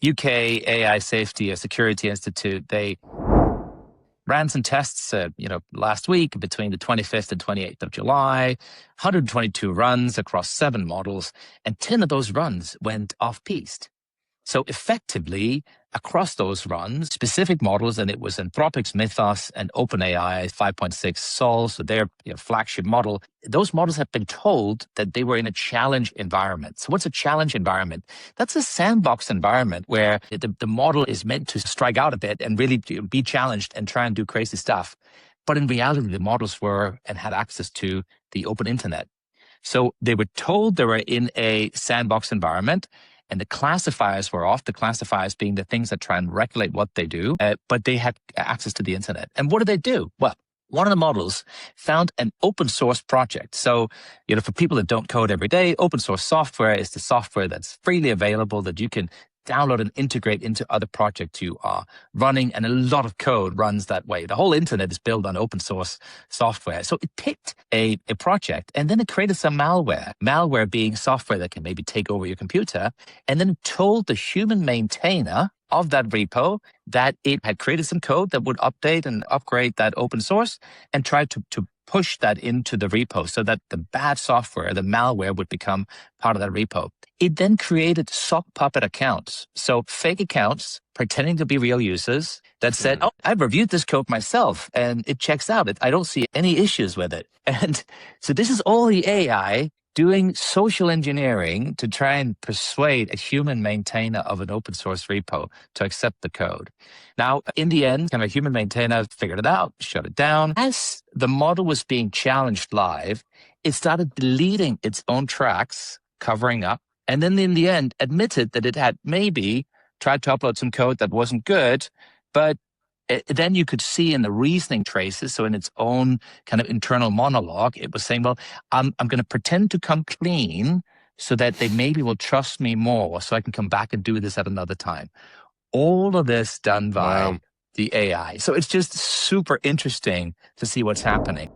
UK AI Safety and Security Institute, they ran some tests, last week between the 25th and 28th of July, 122 runs across 7 models, and 10 of those runs went off-piste. So effectively, across those runs, specific models, and it was Anthropic's Mythos and OpenAI 5.6 Sol, so their flagship model, those models have been told that they were in a challenge environment. So what's a challenge environment? That's a sandbox environment where the model is meant to strike out a bit and really be challenged and try and do crazy stuff. But in reality, the models were and had access to the open internet. So they were told they were in a sandbox environment, and the classifiers were off, the classifiers being the things that try and regulate what they do, but they had access to the internet. And what did they do? Well, one of the models found an open source project. So, for people that don't code every day, open source software is the software that's freely available that you can download and integrate into other projects you are running, and a lot of code runs that way. The whole internet is built on open source software. So it picked a project, and then it created some malware. Malware being software that can maybe take over your computer, and then it told the human maintainer of that repo that it had created some code that would update and upgrade that open source and try to push that into the repo so that the bad software, the malware, would become part of that repo. It then created sock puppet accounts. So fake accounts pretending to be real users that said, oh, I've reviewed this code myself and it checks out. I don't see any issues with it. And so this is all the AI doing social engineering to try and persuade a human maintainer of an open source repo to accept the code. Now, in the end, a human maintainer figured it out, shut it down. As the model was being challenged live, it started deleting its own tracks, covering up, and then in the end admitted that it had maybe tried to upload some code that wasn't good, but then you could see in the reasoning traces, so in its own kind of internal monologue, it was saying, well, I'm going to pretend to come clean so that they maybe will trust me more so I can come back and do this at another time. All of this done by the AI. So it's just super interesting to see what's happening.